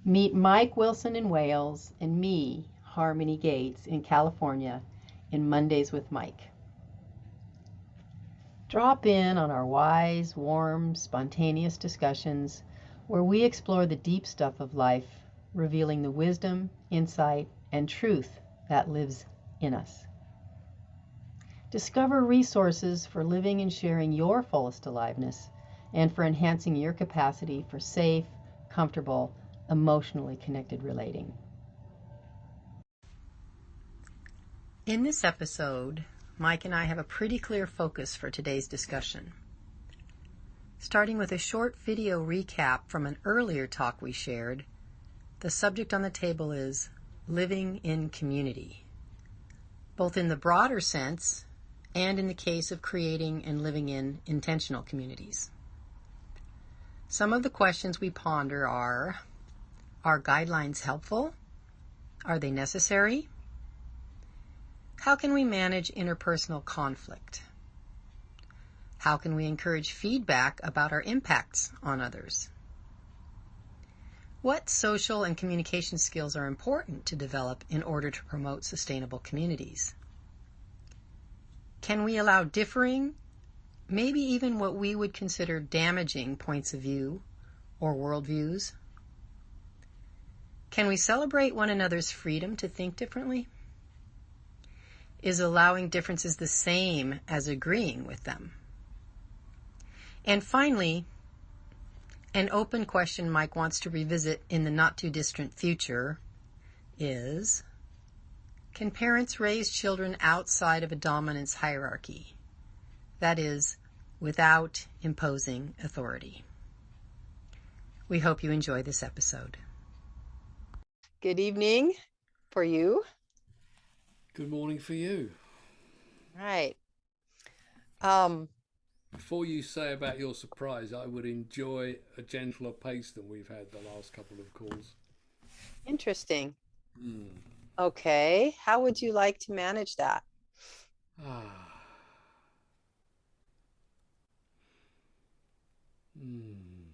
Meet Mike Wilson in Wales and me, Harmony Gates, in California in Mondays with Mike. Drop in on our wise, warm, spontaneous discussions where we explore the deep stuff of life, revealing the wisdom, insight, and truth that lives in us. Discover resources for living and sharing your fullest aliveness and for enhancing your capacity for safe, comfortable, emotionally connected relating. In this episode, Mike and I have a pretty clear focus for today's discussion. Starting with a short video recap from an earlier talk we shared, the subject on the table is living in community, both in the broader sense and in the case of creating and living in intentional communities. Some of the questions we ponder are guidelines helpful? Are they necessary? How can we manage interpersonal conflict? How can we encourage feedback about our impacts on others? What social and communication skills are important to develop in order to promote sustainable communities? Can we allow differing, maybe even what we would consider damaging points of view or worldviews? Can we celebrate one another's freedom to think differently? Is allowing differences the same as agreeing with them? And finally, an open question Mike wants to revisit in the not-too-distant future is, can parents raise children outside of a dominance hierarchy? That is, without imposing authority. We hope you enjoy this episode. Good evening for you. Good morning for you. Right. Before you say about your surprise, I would enjoy a gentler pace than we've had the last couple of calls. Interesting. Mm. Okay. How would you like to manage that? Ah. Mm.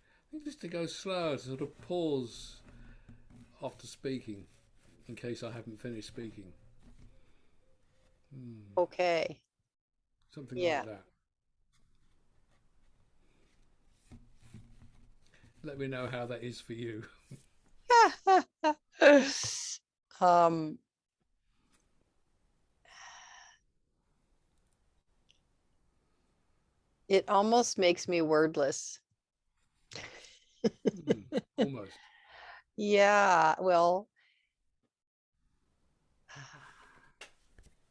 I think just to go slower, to sort of pause after speaking, in case I haven't finished speaking. Okay. Something Yeah. like that. Let me know how that is for you. It almost makes me wordless. Almost. Yeah, well,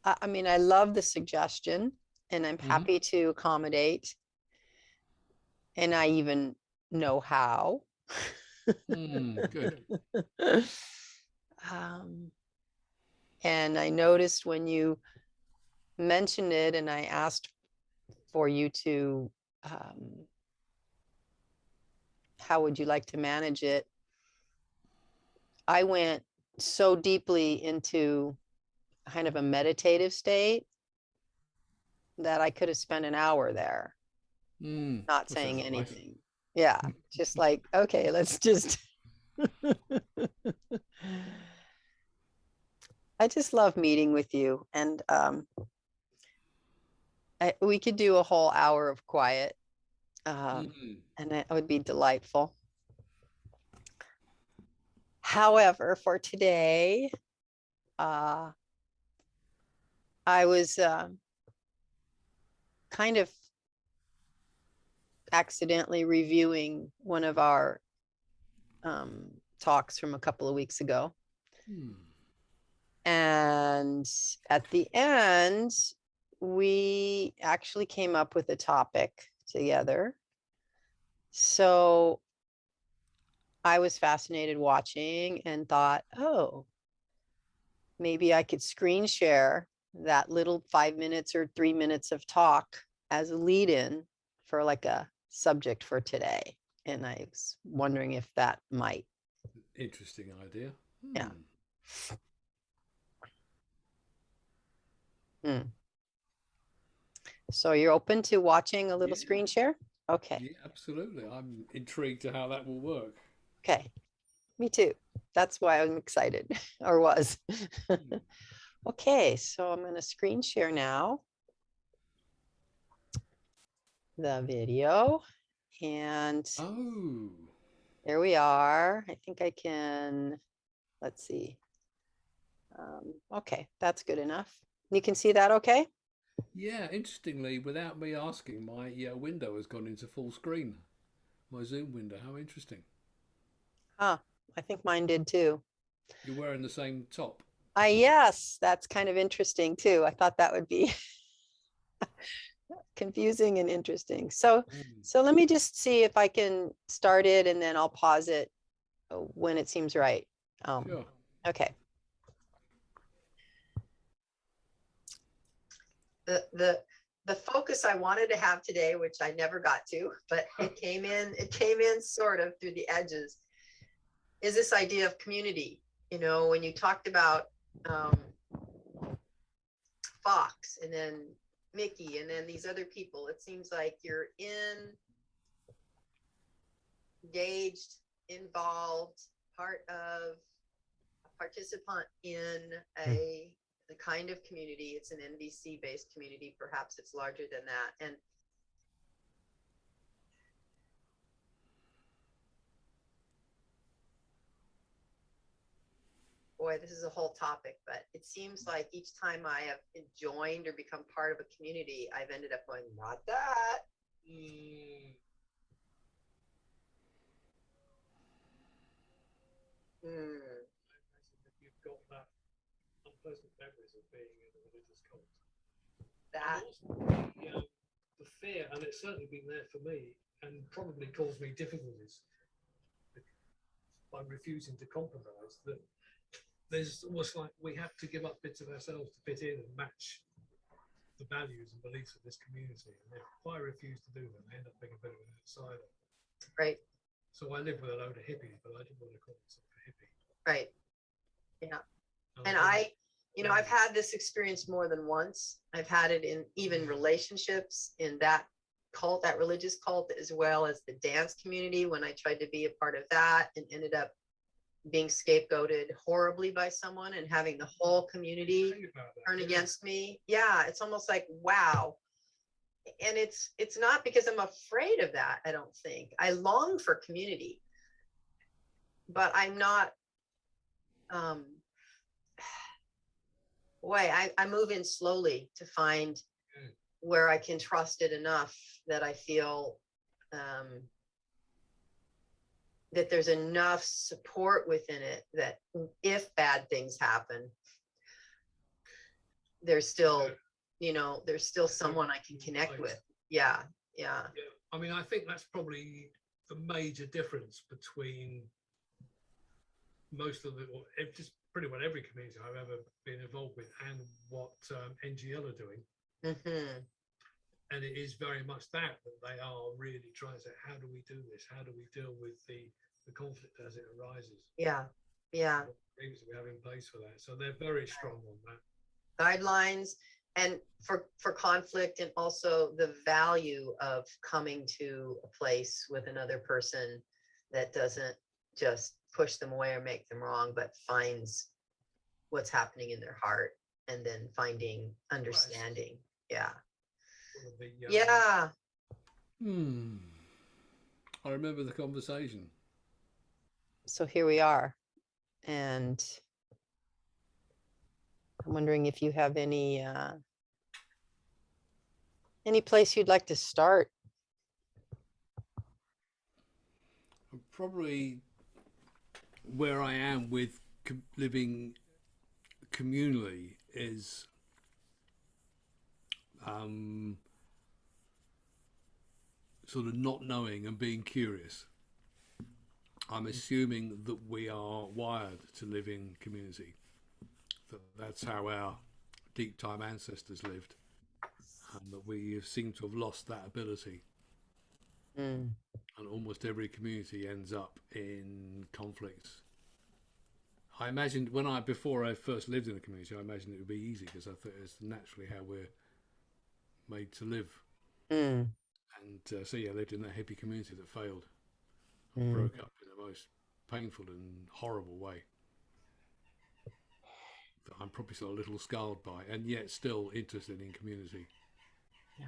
I mean, I love the suggestion and I'm happy to accommodate. And I even know how. Good. And I noticed when you mentioned it and I asked for you to, how would you like to manage it? I went so deeply into kind of a meditative state that I could have spent an hour there, not That sounds saying nice. anything. Yeah, just like, okay, let's just. I just love meeting with you, and we could do a whole hour of quiet, and that would be delightful. However, for today, I was kind of accidentally reviewing one of our talks from a couple of weeks ago. And at the end, we actually came up with a topic together. So I was fascinated watching and thought, oh, maybe I could screen share that little 5 minutes or 3 minutes of talk as a lead in for like a subject for today. And I was wondering if that might. Interesting idea. Yeah. So you're open to watching a little screen share? Okay. Yeah, absolutely. I'm intrigued to how that will work. Okay, me too. That's why I'm excited or was. Hmm. Okay, so I'm going to screen share now the video. And Oh, there we are. I think I can, let's see. Okay, that's good enough. You can see that okay? yeah. Interestingly, without me asking, my window has gone into full screen. My Zoom window. How interesting. Huh, I think mine did too. You're wearing the same top. Yes, that's kind of interesting too. I thought that would be confusing and interesting. So, Mm. so let me just see if I can start it and then I'll pause it when it seems right. Sure. Okay. The focus I wanted to have today, which I never got to, but it came in sort of through the edges, is this idea of community. You know, when you talked about um, Fox and then Mickey and then these other people, it seems like you're engaged, involved, part of a participant in a kind of community. It's an NVC based community. Perhaps it's larger than that. And boy, this is a whole topic, but it seems like each time I have joined or become part of a community, I've ended up going, not that. Mm. Mm. You've got that unpleasant memories of being in a religious cult. And That. also the fear, and it's certainly been there for me, and probably caused me difficulties by refusing to compromise. That there's almost like we have to give up bits of ourselves to fit in and match the values and beliefs of this community. And if I refuse to do that, I end up being a bit of an outsider. Right. So I live with a load of hippies, but I didn't want to call myself a hippie. Right. Yeah. And And I didn't. I've had this experience more than once. I've had it in even relationships in that cult, that religious cult, as well as the dance community when I tried to be a part of that and ended up being scapegoated horribly by someone and having the whole community turn against me. Yeah, it's almost like, wow. And it's not because I'm afraid of that, I don't think. I long for community, but I'm not um boy, I move in slowly to find where I can trust it enough that I feel um, that there's enough support within it that if bad things happen, there's still, there's still someone I can connect with. Yeah, yeah. Yeah. I mean, I think that's probably the major difference between most of the, or just pretty much every community I've ever been involved with, and what NGL are doing. Mm-hmm. And it is very much that they are really trying to say, how do we do this? How do we deal with the conflict as it arises? Yeah, yeah. What agreements we have in place for that? So they're very strong on that. Guidelines and for conflict, and also the value of coming to a place with another person that doesn't just push them away or make them wrong, but finds what's happening in their heart and then finding understanding. Yeah. Sort of the, Yeah. I remember the conversation. So here we are. And I'm wondering if you have any place you'd like to start. Probably where I am with living communally is um, sort of not knowing and being curious. I'm assuming that we are wired to live in community. That's how our deep time ancestors lived, and that we seem to have lost that ability. Mm. And almost every community ends up in conflict. I imagined before I first lived in a community, I imagined it would be easy because I thought it's naturally how we're made to live. Mm. And so yeah, I lived in that hippie community that failed and Mm. broke up in the most painful and horrible way that I'm probably still a little scarred by, and yet still interested in community. Yeah.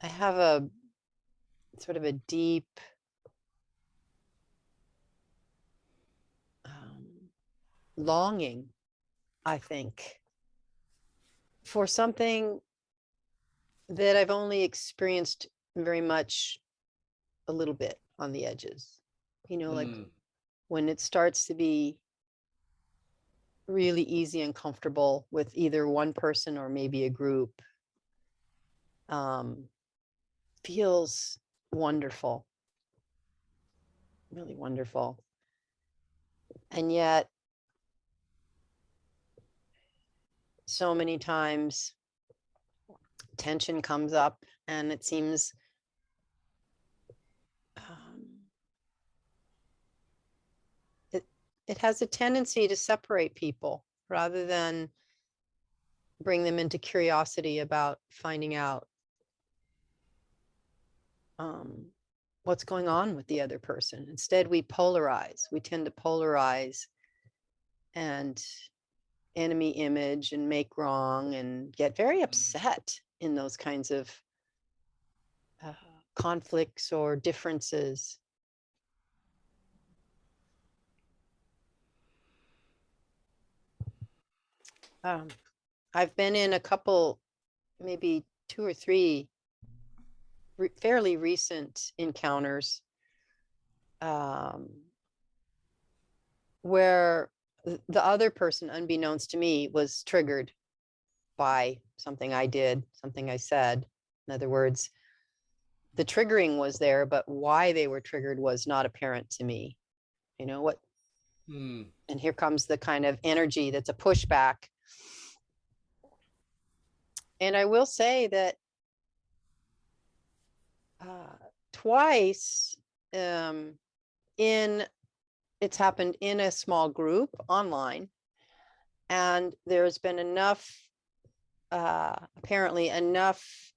I have a sort of a deep longing, I think, for something that I've only experienced very much a little bit on the edges. Like when it starts to be really easy and comfortable with either one person or maybe a group, feels wonderful, really wonderful. And yet, so many times, tension comes up, and it seems it has a tendency to separate people rather than bring them into curiosity about finding out what's going on with the other person. Instead, we polarize. We tend to polarize and enemy image and make wrong and get very upset in those kinds of conflicts or differences. I've been in a couple, maybe 2 or 3 fairly recent encounters where the other person, unbeknownst to me, was triggered by something I did, something I said. In other words, the triggering was there, but why they were triggered was not apparent to me. What? And here comes the kind of energy that's a pushback. And I will say that twice it's happened in a small group online, and there's been apparently enough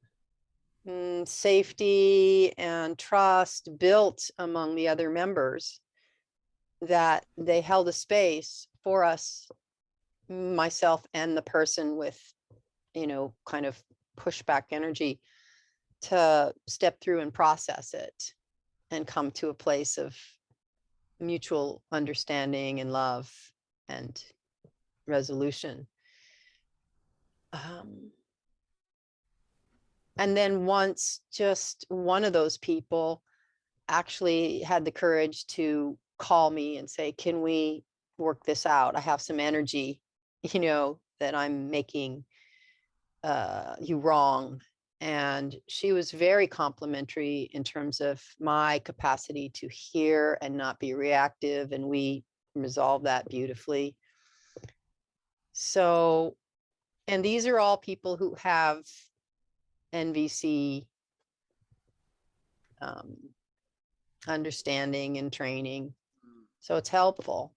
safety and trust built among the other members that they held a space for us, myself and the person with, kind of pushback energy, to step through and process it and come to a place of mutual understanding and love and resolution. And then once, just one of those people actually had the courage to call me and say, can we work this out? I have some energy, that I'm making you wrong. And she was very complimentary in terms of my capacity to hear and not be reactive. And we resolved that beautifully. So, and these are all people who have NVC understanding and training. So it's helpful.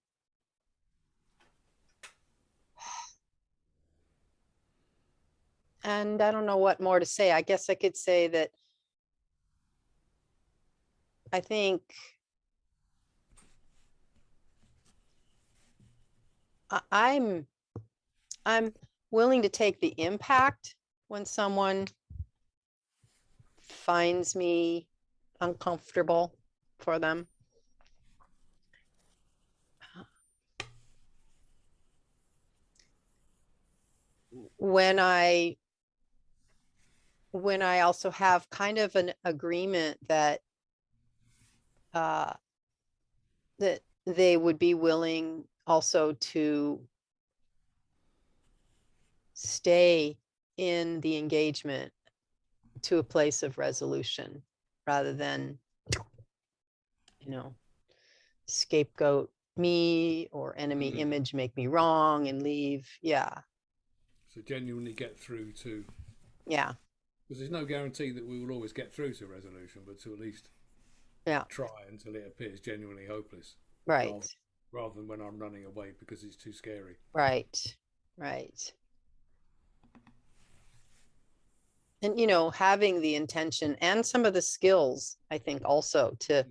And I don't know what more to say. I guess I could say that I think I'm willing to take the impact when someone finds me uncomfortable for them. When I also have kind of an agreement that that they would be willing also to stay in the engagement to a place of resolution rather than, scapegoat me or enemy image make me wrong and leave. Yeah. So genuinely get through to. Yeah. Because there's no guarantee that we will always get through to resolution, but to at least try until it appears genuinely hopeless. Right. Rather than when I'm running away because it's too scary. Right. Right. And, having the intention and some of the skills, I think, also to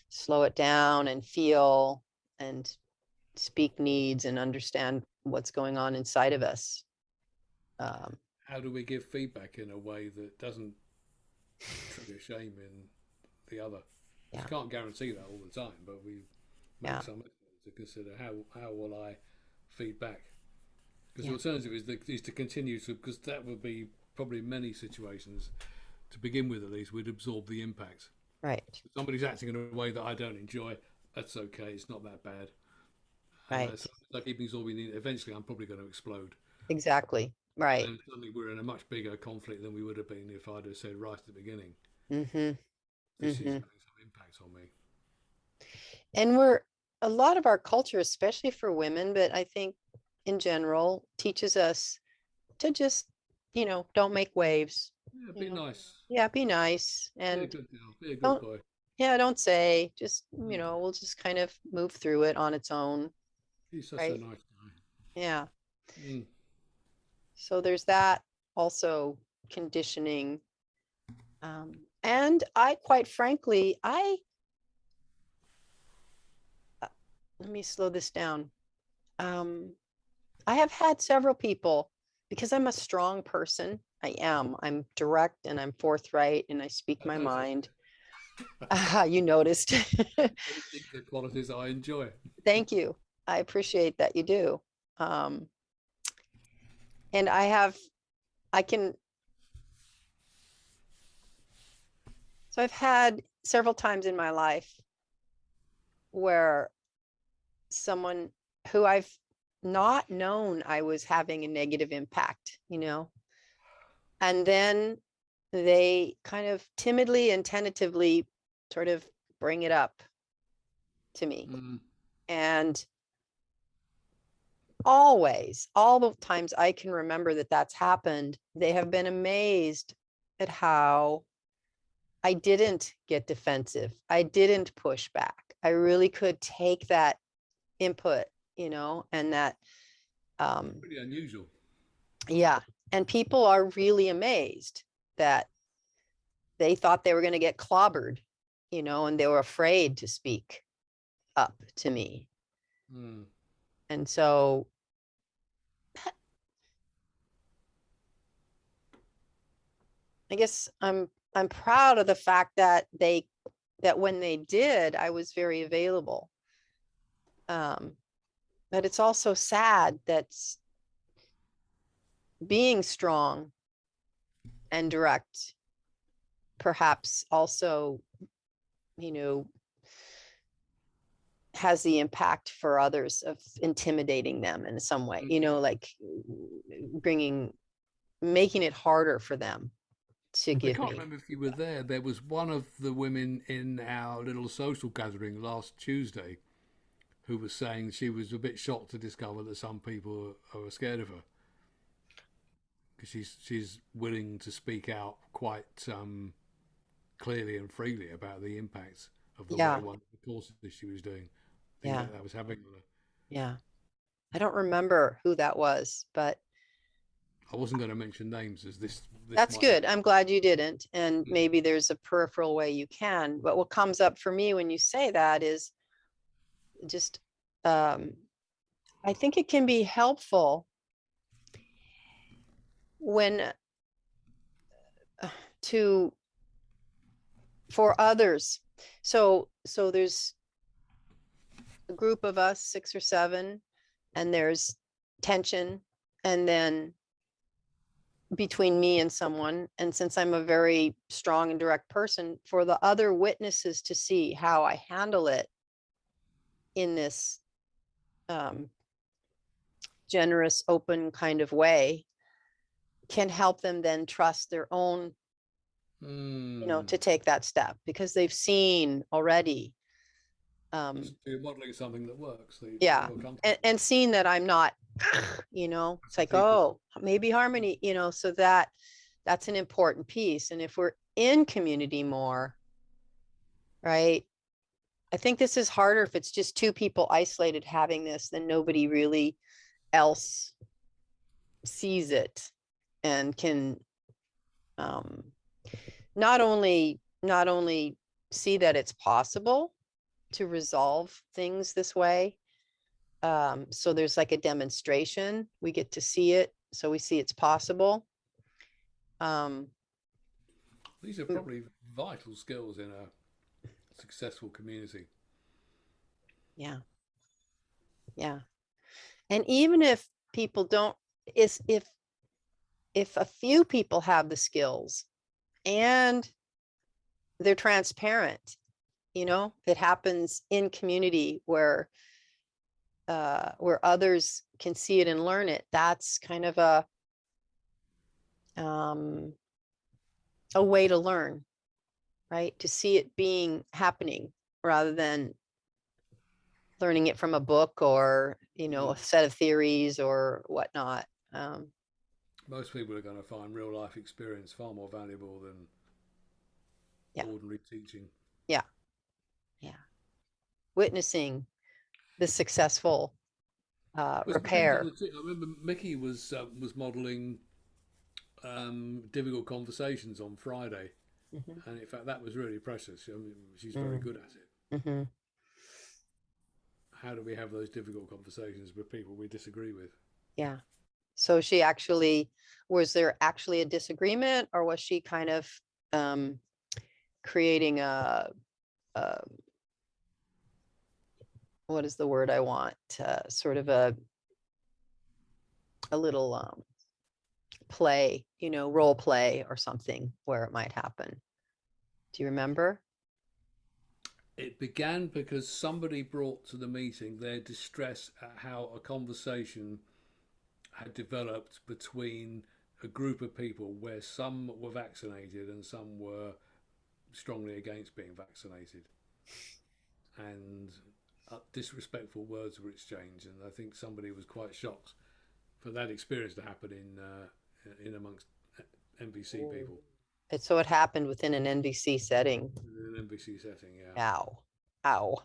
slow it down and feel and speak needs and understand what's going on inside of us. How do we give feedback in a way that doesn't trigger shame in the other? Yeah. You can't guarantee that all the time, but we make some effort to consider how will I feed back? Because the alternative is to continue to, because that would be probably many situations, to begin with at least, we'd absorb the impact. Right. If somebody's acting in a way that I don't enjoy, that's okay, it's not that bad. Right. So I keep absorbing it. Eventually, I'm probably going to explode. Exactly. Right. And suddenly we're in a much bigger conflict than we would have been if I'd have said right at the beginning, Mm-hmm. this is Mm-hmm. having some impact on me. And a lot of our culture, especially for women, but I think in general, teaches us to just, don't make waves. Yeah, be nice. Yeah, be nice Be a and good girl. Be a good don't, boy. yeah, don't say, just, Mm. we'll just kind of move through it on its own. He's such a Right. nice guy. Yeah. Mm. So there's that also conditioning. And I, quite frankly, let me slow this down. I have had several people, because I'm a strong person. I am. I'm direct and I'm forthright and I speak my mind. You noticed. I think the qualities I enjoy. Thank you. I appreciate that you do. Um, and I can, so I've had several times in my life where someone who I've not known I was having a negative impact, and then they kind of timidly and tentatively sort of bring it up to me. Mm. And always, all the times I can remember that that's happened, they have been amazed at how I didn't get defensive. I didn't push back. I really could take that input, and that, Pretty unusual. yeah. And people are really amazed that they thought they were going to get clobbered, and they were afraid to speak up to me. Mm. And so I guess I'm proud of the fact that when they did, I was very available. But it's also sad that being strong and direct perhaps also, has the impact for others of intimidating them in some way, like making it harder for them to I give can't me. remember if you were there. There was one of the women in our little social gathering last Tuesday who was saying she was a bit shocked to discover that some people are scared of her because she's willing to speak out quite clearly and freely about the impacts of the way Yeah. one of the courses she was doing, the Yeah. impact that was having on her. Yeah. I don't remember who that was, but I wasn't going to mention names as this that's might good. I'm glad you didn't. And Mm. maybe there's a peripheral way you can. But what comes up for me when you say that is just, I think it can be helpful when to for others. So there's a group of us, 6 or 7, and there's tension, and then between me and someone. And since I'm a very strong and direct person, for the other witnesses to see how I handle it in this generous, open kind of way can help them then trust their own, to take that step because they've seen already. You're modeling something that works. That Yeah. And seeing that I'm not, it's like, oh, maybe harmony, so that's an important piece. And if we're in community more, right? I think this is harder if it's just 2 people isolated having this, then nobody really else sees it and can um, not only see that it's possible to resolve things this way. So there's like a demonstration. We get to see it, so we see it's possible. Um, These are probably vital skills in a successful community. yeah, yeah. And even if people don't, is if a few people have the skills and they're transparent, it happens in community where others can see it and learn it. That's kind of um, a way to learn, right? To see it being happening rather than learning it from a book or a set of theories or whatnot. Most people are going to find real life experience far more valuable than Yeah, ordinary teaching. yeah, yeah. Witnessing the successful Was Mickey repair. the I remember Mickey was modelling difficult conversations on Friday, Mhm. and in fact that was really precious. I mean, she's very Mm, good at it. mhm. How do we have those difficult conversations with people we disagree with? Yeah. So was there actually a disagreement, or was she kind of um, creating a, what is the word I want? Sort of a little play, role play or something where it might happen. Do you remember? It began because somebody brought to the meeting their distress at how a conversation had developed between a group of people where some were vaccinated and some were strongly against being vaccinated. And disrespectful words were exchanged, and I think somebody was quite shocked for that experience to happen in amongst NVC people So it happened within an NVC setting. in an NVC setting. Yeah, Ow. Ow.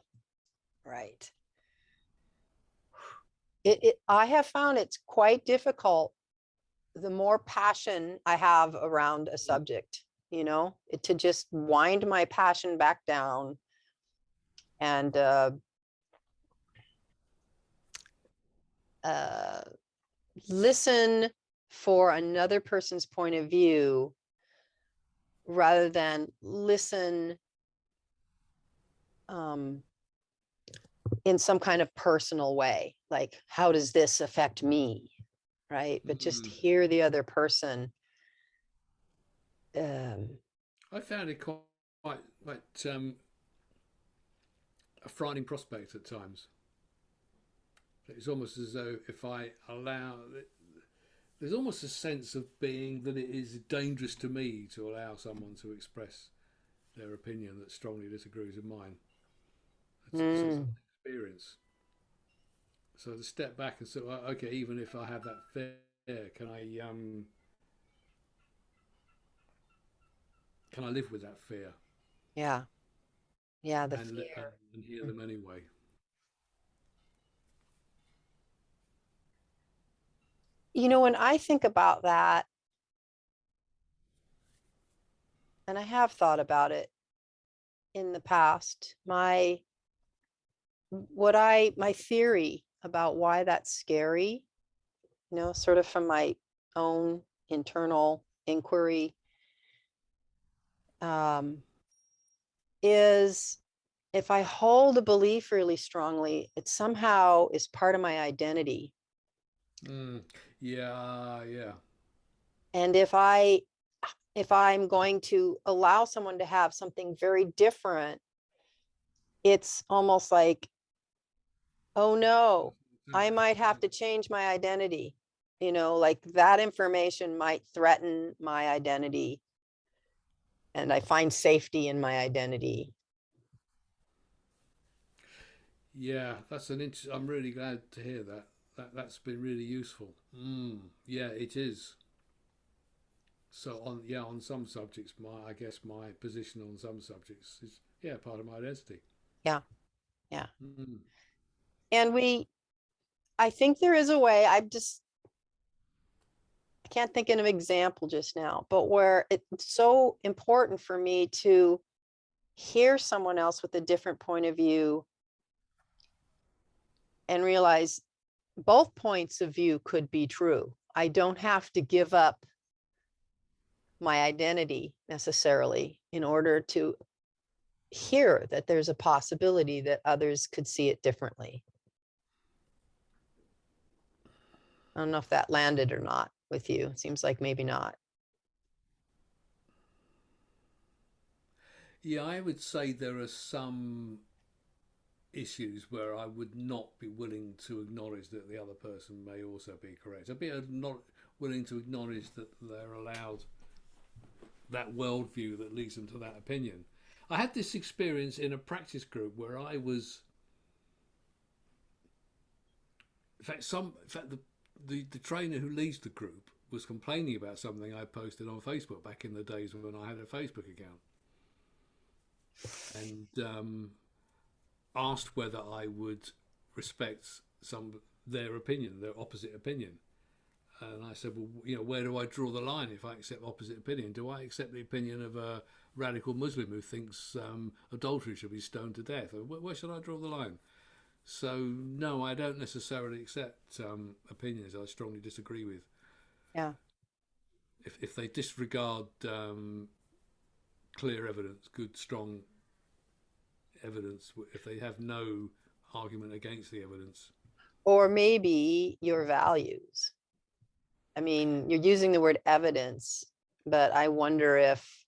Right. I have found it's quite difficult the more passion I have around a subject, to just wind my passion back down and uh, listen for another person's point of view rather than listen um, in some kind of personal way, like, how does this affect me? Right. But just mm. hear the other person. Um, I found it quite a frightening prospect at times. It's almost as though if I allow, there's almost a sense of being that it is dangerous to me to allow someone to express their opinion that strongly disagrees with mine. It's an mm, experience. So to step back and say, well, okay, even if I have that fear, can I live with that fear yeah. Yeah. The and fear. and hear them anyway? When I think about that, and I have thought about it in the past, my theory about why that's scary, sort of from my own internal inquiry, um, is if I hold a belief really strongly, it somehow is part of my identity. Mm, yeah, yeah. And if I'm going to allow someone to have something very different, it's almost like, oh no, I might have to change my identity. Like that information might threaten my identity, and I find safety in my identity. Yeah, that's an interesting. I'm really glad to hear that. That's been really useful. Yeah, it is. So on some subjects, I guess my position on some subjects is part of my identity. Yeah, yeah. Mm. And I think there is a way. I can't think of an example just now, but where it's so important for me to hear someone else with a different point of view and realize both points of view could be true. I don't have to give up my identity necessarily in order to hear that there's a possibility that others could see it differently. I don't know if that landed or not with you. It seems like maybe not. Yeah, I would say there are some issues where I would not be willing to acknowledge that the other person may also be correct. I'd be not willing to acknowledge that they're allowed that worldview that leads them to that opinion. I had this experience in a practice group where I was, in fact, the trainer who leads the group was complaining about something I posted on Facebook back in the days when I had a Facebook account, and asked whether I would respect their opinion, their opposite opinion. And I said, well, where do I draw the line if I accept opposite opinion? Do I accept the opinion of a radical Muslim who thinks adultery should be stoned to death? Or where should I draw the line? So, no, I don't necessarily accept opinions I strongly disagree with. Yeah. If they disregard clear evidence, good, strong evidence, if they have no argument against the evidence. Or maybe your values. I mean, you're using the word evidence, but I wonder if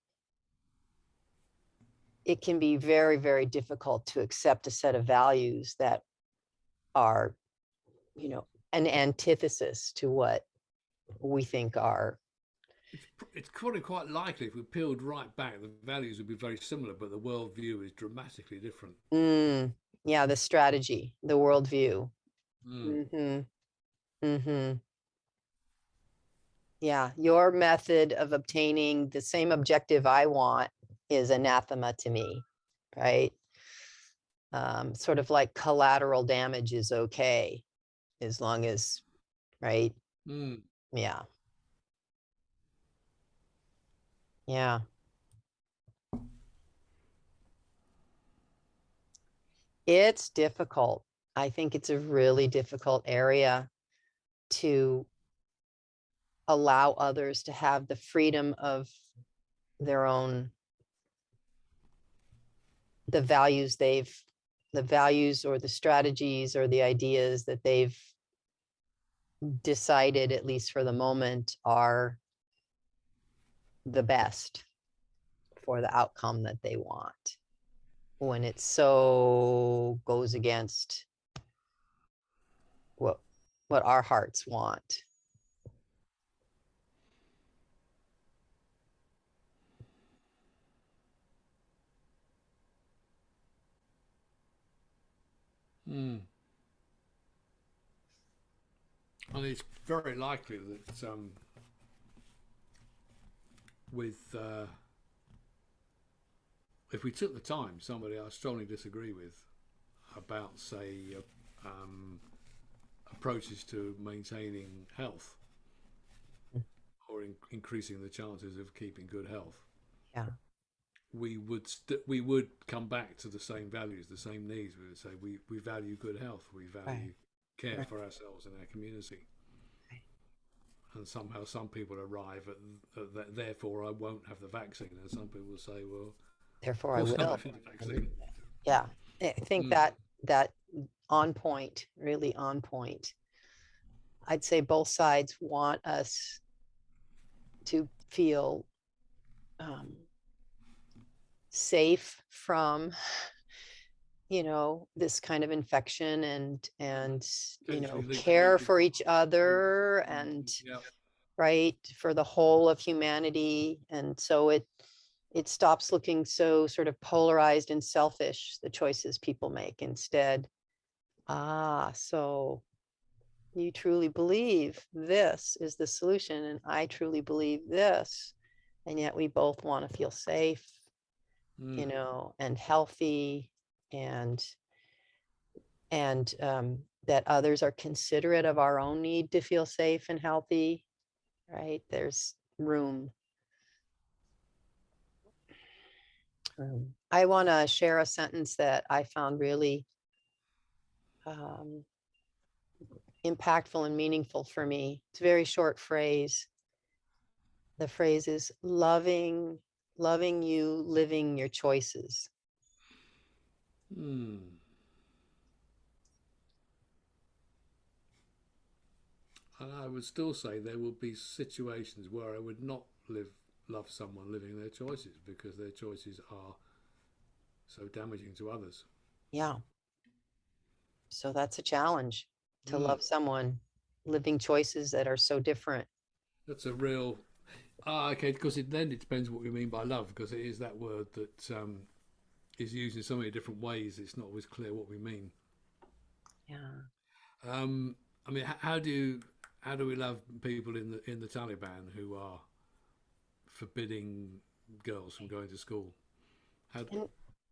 it can be very, very difficult to accept a set of values that are, an antithesis to what we think are. It's probably quite likely if we peeled right back, the values would be very similar, but the worldview is dramatically different. Yeah, the strategy, the worldview. Mm. Mm-hmm. Mm-hmm. Yeah, your method of obtaining the same objective I want is anathema to me, right? Sort of like collateral damage is okay as long as, right? Mm. Yeah. Yeah. It's difficult. I think it's a really difficult area to allow others to have the freedom of their own, the values or the strategies or the ideas that they've decided, at least for the moment, are the best for the outcome that they want. When it so goes against what our hearts want. Mm. And it's very likely that with if we took the time, somebody I strongly disagree with about, say, approaches to maintaining health or increasing the chances of keeping good health, Yeah. we would come back to the same values, the same needs. We would say we value good health, we value Right. care Right. for ourselves and our community. Right. And somehow some people arrive at that, therefore I won't have the vaccine. And some people will say, well, of Therefore I course I'm will. having the vaccine. Yeah. I think Mm. that on point, really on point. I'd say both sides want us to feel safe from, this kind of infection and Potentially lethal care for disease. each other and Yeah. right for the whole of humanity. And so it stops looking so sort of polarized and selfish, the choices people make. Instead, so you truly believe this is the solution and I truly believe this, and yet we both want to feel safe, Mm. and healthy, and that others are considerate of our own need to feel safe and healthy. right? There's room. I want to share a sentence that I found really um, impactful and meaningful for me. It's a very short phrase. The phrase is loving you, living your choices. Hmm. And I would still say there will be situations where I would not love someone living their choices because their choices are so damaging to others. Yeah. So that's a challenge to Hmm. love someone living choices that are so different. That's a real okay, because then it depends what we mean by love, because it is that word that is used in so many different ways. It's not always clear what we mean. Yeah. Um, I mean, how do we love people in the Taliban who are forbidding girls from going to school? How,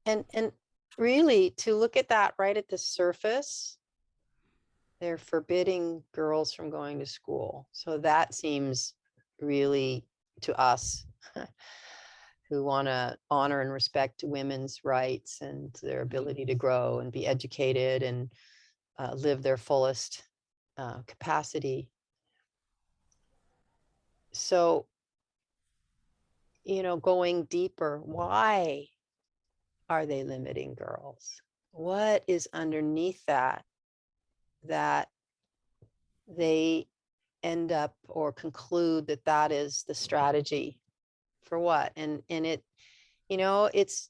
And and really to look at that right at the surface, they're forbidding girls from going to school. So that seems really to us who want to honor and respect women's rights and their ability to grow and be educated and live their fullest capacity. So, going deeper, why are they limiting girls? What is underneath that they end up or conclude that that is the strategy for what? And it's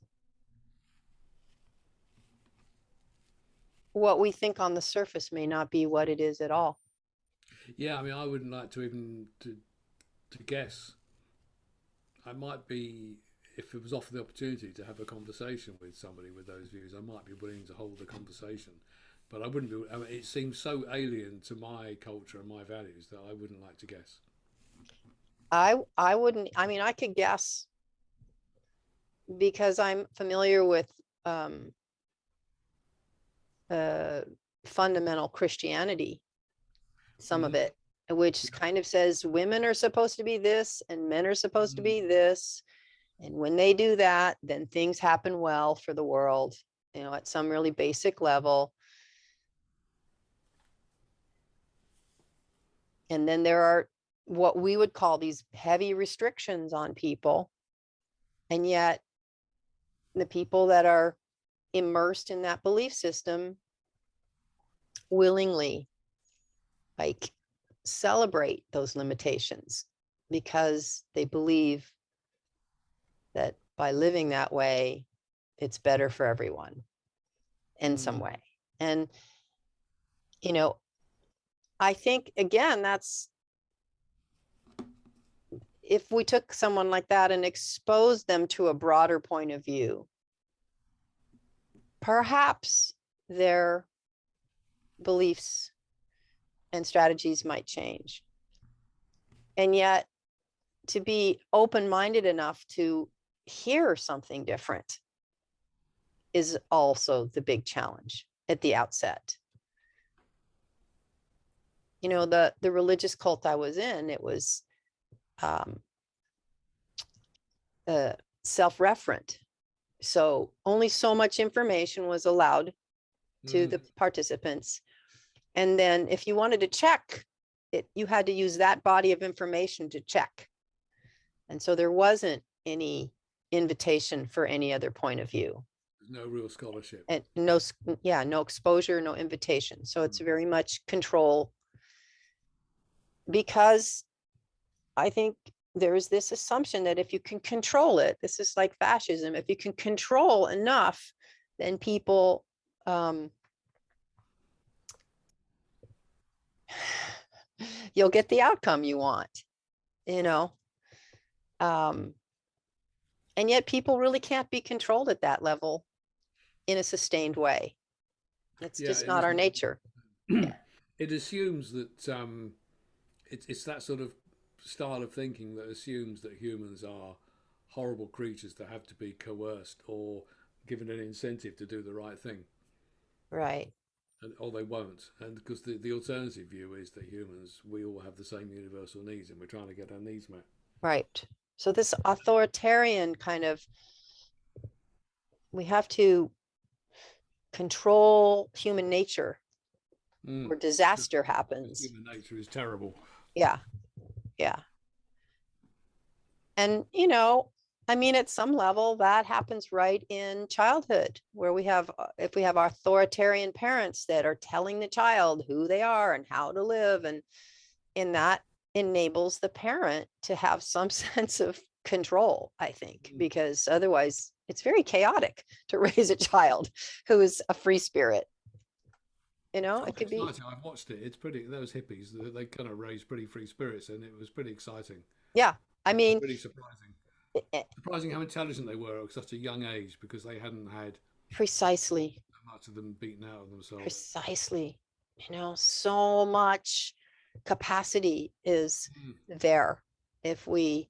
what we think on the surface may not be what it is at all. yeah, I mean, I wouldn't like to even to guess. I might be, if it was offered the opportunity to have a conversation with somebody with those views, I might be willing to hold the conversation. But I wouldn't be. I mean, it seems so alien to my culture and my values that I wouldn't like to guess. I wouldn't. I mean, I could guess because I'm familiar with um, uh, fundamental Christianity, some of Mm-hmm. it, which Yeah. kind of says women are supposed to be this and men are supposed to be this. And when they do that, then things happen well for the world, at some really basic level. And then there are what we would call these heavy restrictions on people. And yet, the people that are immersed in that belief system willingly like celebrate those limitations because they believe that by living that way, it's better for everyone in some Mm. way. And, you know, I think, again, that's if we took someone like that and exposed them to a broader point of view, perhaps their beliefs and strategies might change. And yet, to be open minded enough to hear something different is also the big challenge at the outset. The religious cult I was in, it was um, self-referent. So only so much information was allowed to Mm. the participants. And then if you wanted to check it, you had to use that body of information to check. And so there wasn't any invitation for any other point of view. There's no real scholarship. And no, yeah, no exposure, no invitation. So it's Mm. very much control because I think there is this assumption that if you can control it, this is like fascism, if you can control enough, then people you'll get the outcome you want, you know. Um, and yet people really can't be controlled at that level in a sustained way. It's Yeah, just it not our isn't. nature. Yeah. It assumes that it's that sort of style of thinking that assumes that humans are horrible creatures that have to be coerced or given an incentive to do the right thing. Right. or they won't. And because the alternative view is that humans, we all have the same universal needs, and we're trying to get our needs met. Right. So this authoritarian kind of, we have to control human nature or disaster happens. Human nature is terrible. Yeah. Yeah. And, you know, I mean, at some level, that happens right in childhood, where we have, if we have authoritarian parents that are telling the child who they are and how to live, and that enables the parent to have some sense of control, I think, because otherwise it's very chaotic to raise a child who is a free spirit. You know, it could be. I've watched it. It's pretty. Those hippies, they kind of raised pretty free spirits, and it was pretty exciting. Yeah. I mean, Pretty surprising. eh, Surprising how intelligent they were at such a young age, because they hadn't had precisely, much of them beaten out of themselves. precisely. You know, so much capacity is there if we.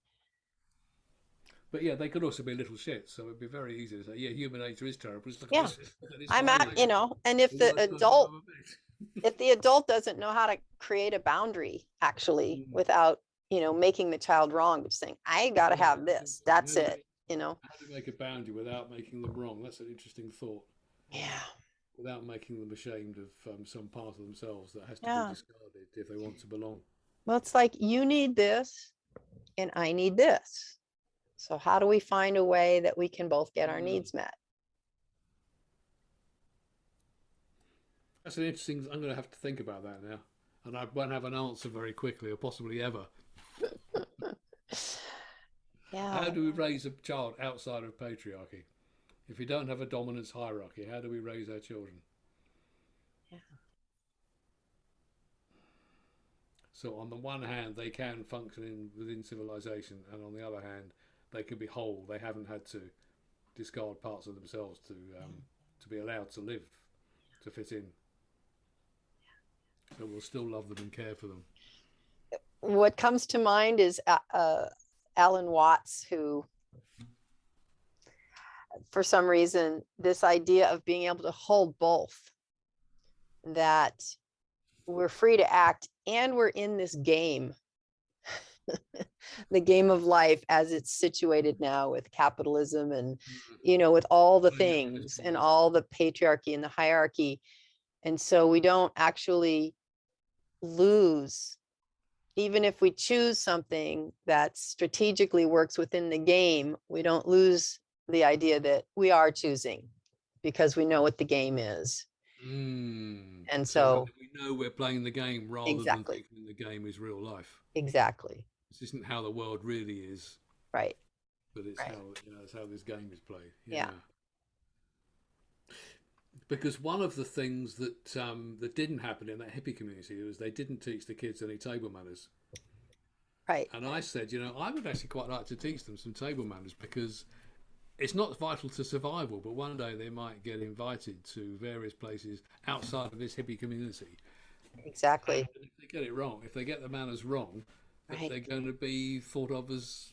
But yeah, they could also be little shits, so it'd be very easy to say, yeah, human nature is terrible. Just look Yeah. at this I'm family. at, you know, and if the adult, if the adult doesn't know how to create a boundary actually without, you know, making the child wrong, but saying, I got to have this, that's it, you know. How to make a boundary without making them wrong? That's an interesting thought. Yeah. Without making them ashamed of some part of themselves that has to be discarded if they want to belong. Well, it's like, you need this and I need this. So how do we find a way that we can both get our needs met? That's an interesting. I'm going to have to think about that now, and I won't have an answer very quickly, or possibly ever. Yeah. How do we raise a child outside of patriarchy? If we don't have a dominance hierarchy, how do we raise our children? Yeah. So on the one hand, they can function within civilization, and on the other hand, they can be whole. They haven't had to discard parts of themselves to be allowed to live, to fit in. But we'll still love them and care for them. What comes to mind is Alan Watts, who, for some reason, this idea of being able to hold both, that we're free to act and we're in this game, the game of life as it's situated now with capitalism and, you know, with all the things and all the patriarchy and the hierarchy. And so we don't actually lose, even if we choose something that strategically works within the game, we don't lose the idea that we are choosing because we know what the game is. And so we know we're playing the game rather than thinking the game is real life. Exactly. This isn't how the world really is. Right. But it's how, you know, it's how this game is played. Yeah. Because one of the things that that didn't happen in that hippie community was they didn't teach the kids any table manners. Right. And I said, you know, I would actually quite like to teach them some table manners, because it's not vital to survival, but one day they might get invited to various places outside of this hippie community. Exactly. And if they get it wrong, if they get the manners wrong, they're going to be thought of as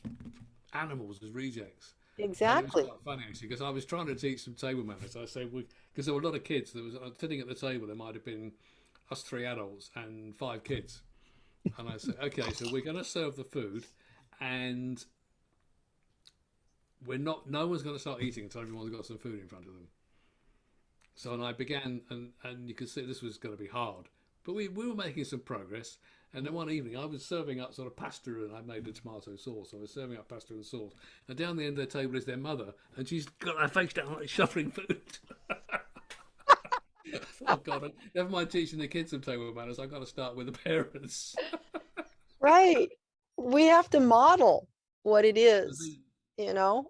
animals, as rejects. Exactly. And it was quite funny actually, because I was trying to teach some table manners. I said, because there were a lot of kids. There was sitting at the table. There might have been us 3 adults and 5 kids. And I said, okay, so we're going to serve the food, and no one's going to start eating until everyone's got some food in front of them. So, and I began, and you could see this was going to be hard, but we were making some progress. And then one evening, I was serving up sort of pasta, and I made the tomato sauce. I was serving up pasta and sauce, and down the end of the table is their mother, and she's got her face down like shuffling food. Oh God! Never mind teaching the kids some table manners. I've got to start with the parents. Right. We have to model what it is. You know,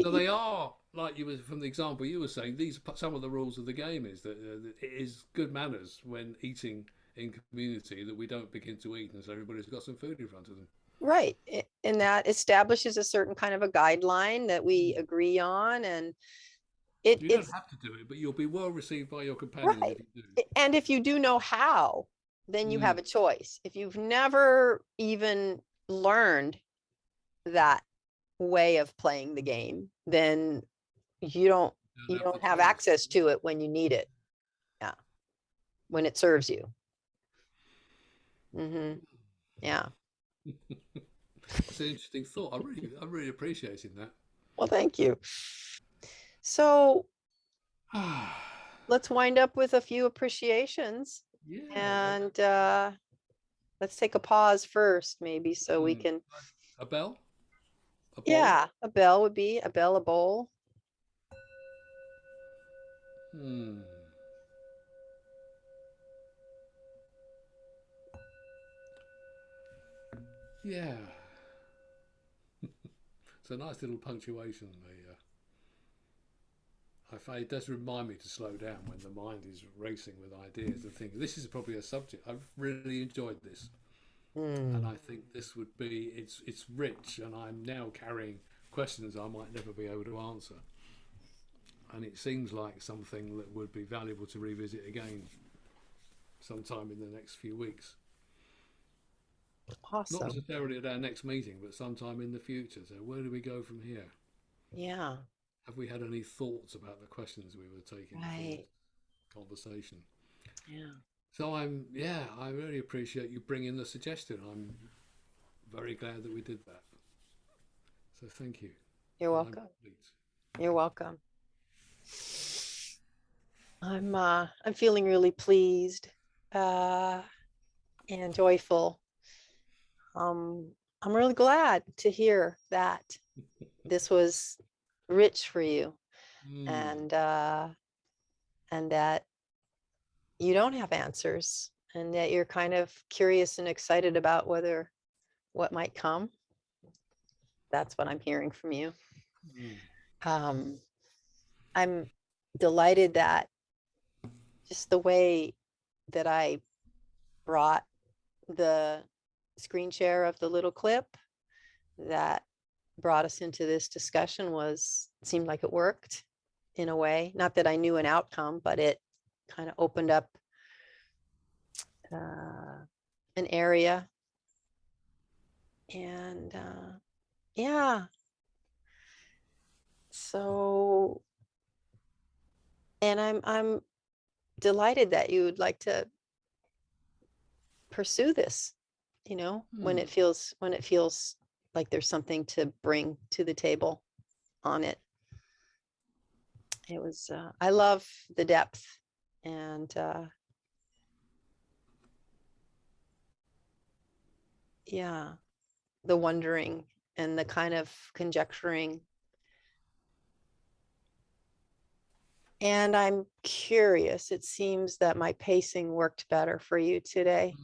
so they are, like you were from the example you were saying. These are some of the rules of the game. Is that it is good manners when eating in community that we don't begin to eat until everybody's got some food in front of them. Right. And that establishes a certain kind of a guideline that we agree on. And you don't have to do it, but you'll be well received by your companions if you do. And if you do know how, then you have a choice. If you've never even learned that way of playing the game, then you don't have access to it when you need it. Yeah. when it serves you. Yeah. That's an interesting thought. I'm really appreciating that. Well, thank you. So let's wind up with a few appreciations. Yeah. And let's take a pause first, maybe, so we can. A bell? A bowl? Yeah, a bell would be a bell, a bowl. Yeah. It's a nice little punctuation. I find it does remind me to slow down when the mind is racing with ideas and things. This is probably a subject I've really enjoyed this, and I think this would be it's rich, and I'm now carrying questions I might never be able to answer, and it seems like something that would be valuable to revisit again sometime in the next few weeks. Not Awesome. necessarily at our next meeting, but sometime in the future. So where do we go from here? Yeah. Have we had any thoughts about the questions we were taking for Right. this conversation? Yeah. So I really appreciate you bringing the suggestion. I'm very glad that we did that. So thank you. You're welcome. You're welcome. I'm feeling really pleased and joyful. I'm really glad to hear that this was rich for you, and that you don't have answers, and that you're kind of curious and excited about what might come. That's what I'm hearing from you. I'm delighted that just the way that I brought the screen share of the little clip that brought us into this discussion seemed like it worked in a way. Not that I knew an outcome, but it kind of opened up an area. And yeah. So, and I'm delighted that you would like to pursue this, when it feels like there's something to bring to the table on it. It was I love the depth and yeah, the wondering and the kind of conjecturing. And I'm curious, it seems that my pacing worked better for you today.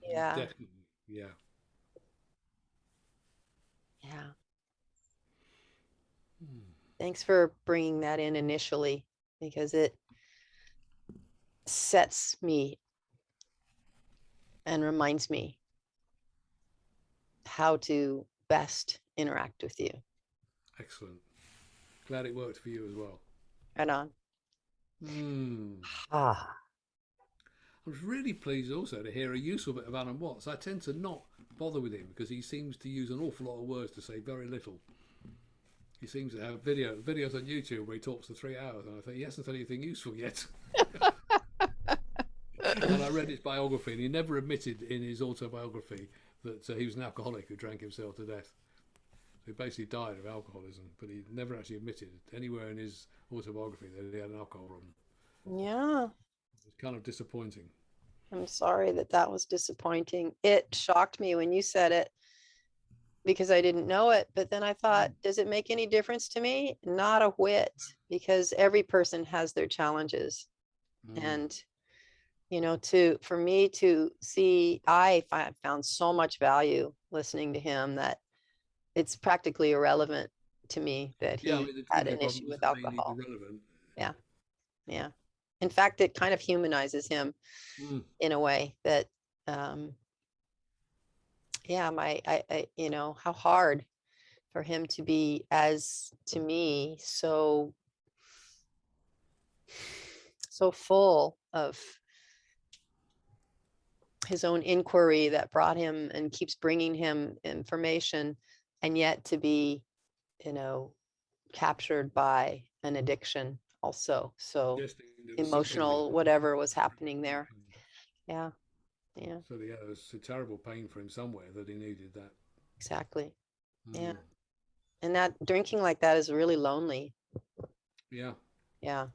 Yeah. Definitely. Yeah. Yeah. Thanks for bringing that in initially, because it sets me and reminds me how to best interact with you. Excellent. Glad it worked for you as well. Right on. I was really pleased also to hear a useful bit of Alan Watts. I tend to not bother with him because he seems to use an awful lot of words to say very little. He seems to have videos on YouTube where he talks for 3 hours, and I think he hasn't said anything useful yet. And I read his biography, and he never admitted in his autobiography that he was an alcoholic who drank himself to death. So he basically died of alcoholism, but he never actually admitted anywhere in his autobiography that he had an alcohol problem. Yeah. It's kind of disappointing. I'm sorry that was disappointing. It shocked me when you said it because I didn't know it. But then I thought, does it make any difference to me? Not a whit, because every person has their challenges. And, for me to see, I found so much value listening to him that it's practically irrelevant to me that he had an issue with alcohol. Yeah. Yeah. In fact, it kind of humanizes him in a way that, how hard for him to be, as to me, so full of his own inquiry that brought him and keeps bringing him information, and yet to be, captured by an addiction also. So Suggesting there was something emotional, behind whatever was happening there. it. Yeah. Yeah, So yeah, there was a terrible pain for him somewhere that he needed that. exactly. Yeah. Mm. And that drinking like that is really lonely. Yeah. Yeah.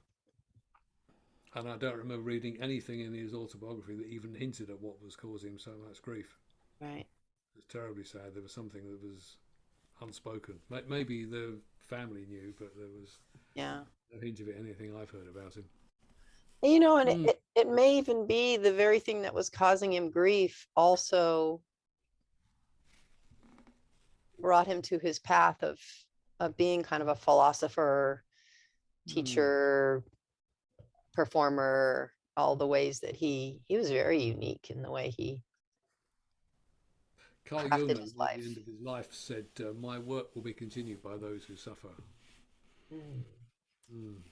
And I don't remember reading anything in his autobiography that even hinted at what was causing him so much grief. Right. It's terribly sad. There was something that was unspoken. Maybe the family knew, but there was Yeah. no hint of it, anything I've heard about him. You know, and Mm. it may even be the very thing that was causing him grief also brought him to his path of being kind of a philosopher, Mm. teacher, performer, all the ways that he was very unique in the way he Carl crafted Jung, his at the end life. of his life, said, "My work will be continued by those who suffer." Mm. Mm.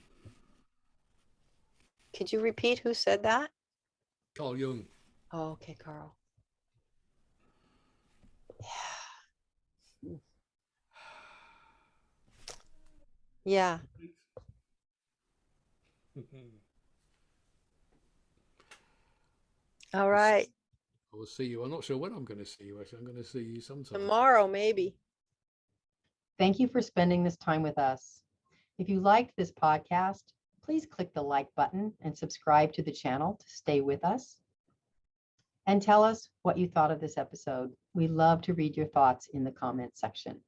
Could you repeat who said that? Carl Jung. Oh, okay, Carl. Yeah. Yeah. All right. I will see you. I'm not sure when I'm going to see you. Actually, I'm going to see you sometime. Tomorrow, maybe. Thank you for spending this time with us. If you liked this podcast, please click the like button and subscribe to the channel to stay with us. And tell us what you thought of this episode. We love to read your thoughts in the comments section.